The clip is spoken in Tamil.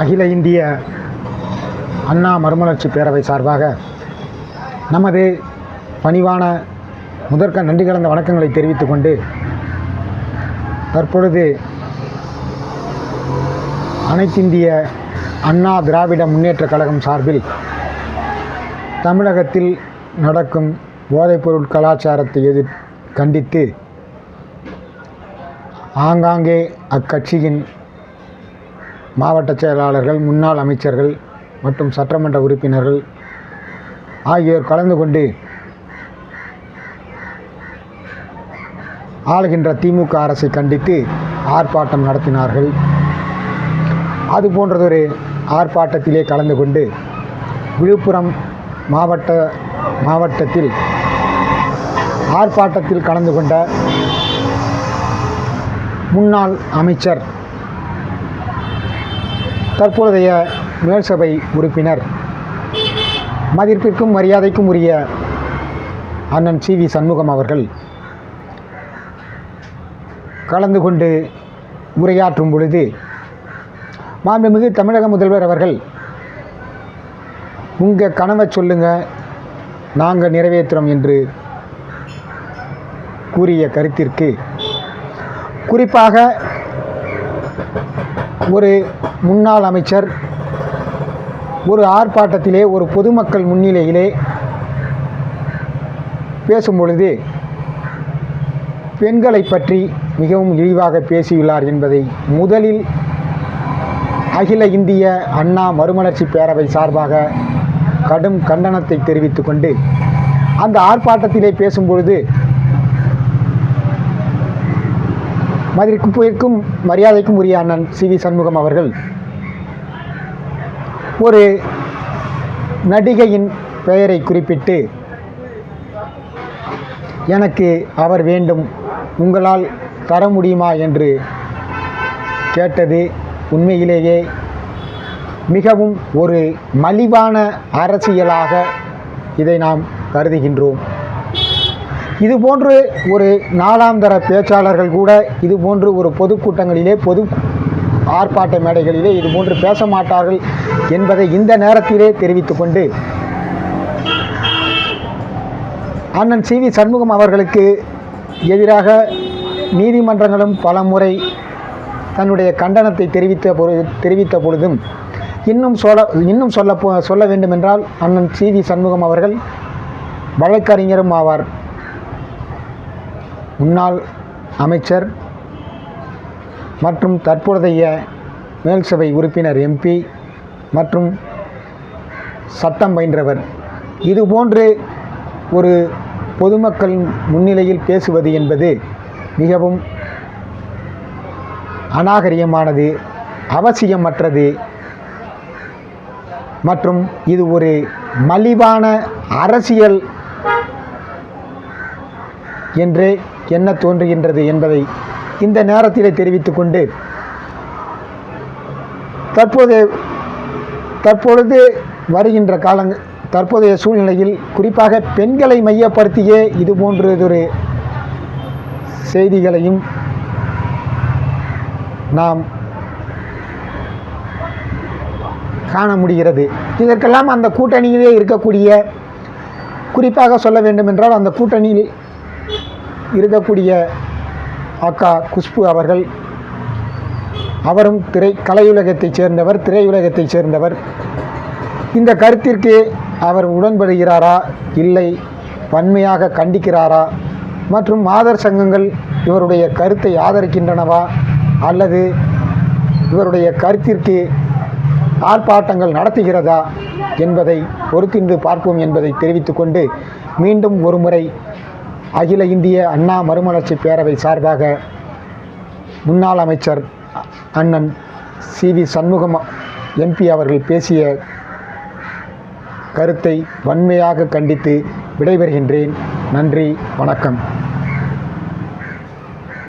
அகில இந்திய அண்ணா மறுமலர்ச்சி பேரவை சார்பாக நமது பணிவான முதற்க நன்றி கலந்த வணக்கங்களை தெரிவித்துக் கொண்டு தற்பொழுது அனைத்திந்திய அண்ணா திராவிட முன்னேற்றக் கழகம் சார்பில் தமிழகத்தில் நடக்கும் போதைப்பொருள் கலாச்சாரத்தை கண்டித்து ஆங்காங்கே அக்கட்சியின் மாவட்ட செயலாளர்கள், முன்னாள் அமைச்சர்கள் மற்றும் சட்டமன்ற உறுப்பினர்கள் ஆகியோர் கலந்து கொண்டு ஆளுகின்ற திமுக அரசை கண்டித்து ஆர்ப்பாட்டம் நடத்தினார்கள். அதுபோன்றதொரு ஆர்ப்பாட்டத்திலே கலந்து கொண்டு விழுப்புரம் மாவட்டத்தில் ஆர்ப்பாட்டத்தில் கலந்து கொண்ட முன்னாள் அமைச்சர், தற்போதைய மேல்சபை உறுப்பினர், மதிப்பிற்கும் மரியாதைக்கும் உரிய அண்ணன் சி.வி. சண்முகம் அவர்கள் கலந்து கொண்டு உரையாற்றும் பொழுது, மாண்புமிகு தமிழக முதல்வர் அவர்கள், உங்கள் கனவை சொல்லுங்க, நாங்கள் நிறைவேற்றுறோம் என்று கூறிய கருத்திற்கு, குறிப்பாக ஒரு முன்னாள் அமைச்சர் ஒரு ஆர்ப்பாட்டத்திலே ஒரு பொதுமக்கள் முன்னிலையிலே பேசும்பொழுது பெண்களை பற்றி மிகவும் இழிவாக பேசியுள்ளார் என்பதை முதலில் அகில இந்திய அண்ணா மறுமலர்ச்சி பேரவை சார்பாக கடும் கண்டனத்தை தெரிவித்து கொண்டு, அந்த ஆர்ப்பாட்டத்திலே பேசும்பொழுது மதிப்பிற்கும் மரியாதைக்கும் உரிய அண்ணன் சி.வி. சண்முகம் அவர்கள் ஒரு நடிகையின் பெயரை குறிப்பிட்டு, எனக்கு அவர் வேண்டும், உங்களால் தர முடியுமா என்று கேட்டது உண்மையிலேயே மிகவும் ஒரு மலிவான அரசியலாக இதை நாம் கருதுகின்றோம். இதுபோன்று ஒரு நாலாம் தர பேச்சாளர்கள் கூட இதுபோன்று ஒரு பொதுக்கூட்டங்களிலே, பொது ஆர்ப்பாட்ட மேடைகளிலே இதுபோன்று பேச மாட்டார்கள் என்பதை இந்த நேரத்திலே தெரிவித்துக் கொண்டு, அண்ணன் சி.வி. சண்முகம் அவர்களுக்கு எதிராக நீதிமன்றங்களும் பல முறை தன்னுடைய கண்டனத்தை தெரிவித்த பொழுதும் இன்னும் சொல்ல வேண்டுமென்றால் அண்ணன் சி.வி. சண்முகம் அவர்கள் வழக்கறிஞரும் ஆவார், முன்னாள் அமைச்சர் மற்றும் தற்போதைய மேல்சபை உறுப்பினர் எம்பி மற்றும் சட்டம் பயின்றவர். இதுபோன்று ஒரு பொதுமக்கள் முன்னிலையில் பேசுவது என்பது மிகவும் அநாகரிகமானது, அவசியமற்றது மற்றும் இது ஒரு மலிவான அரசியல் என்றே என்ன தோன்றுகின்றது என்பதை இந்த நேரத்திலே தெரிவித்துக் கொண்டு, தற்பொழுது வருகின்ற தற்போதைய சூழ்நிலையில் குறிப்பாக பெண்களை மையப்படுத்தியே இதுபோன்றதொரு செய்திகளையும் நாம் காண முடிகிறது. இதற்கெல்லாம் அந்த கூட்டணியிலே இருக்கக்கூடிய, குறிப்பாக சொல்ல வேண்டுமென்றால் அந்த கூட்டணியில் இருக்கக்கூடிய அக்கா குஷ்பு அவர்கள், அவரும் கலையுலகத்தைச் சேர்ந்தவர், திரையுலகத்தைச் சேர்ந்தவர். இந்த கருத்திற்கு அவர் உடன்படுகிறாரா, இல்லை வன்மையாக கண்டிக்கிறாரா, மற்றும் மாதர் சங்கங்கள் இவருடைய கருத்தை ஆதரிக்கின்றனவா அல்லது இவருடைய கருத்திற்கு ஆர்ப்பாட்டங்கள் நடத்துகிறதா என்பதை பொறுத்திருந்து பார்ப்போம் என்பதை தெரிவித்துக்கொண்டு, மீண்டும் ஒருமுறை அகில இந்திய அண்ணா மறுமலர்ச்சி பேரவை சார்பாக முன்னாள் அமைச்சர் அண்ணன் சி.வி. சண்முகம் எம்பி அவர்கள் பேசிய கருத்தை வன்மையாக கண்டித்து விடைபெறுகின்றேன். நன்றி, வணக்கம்.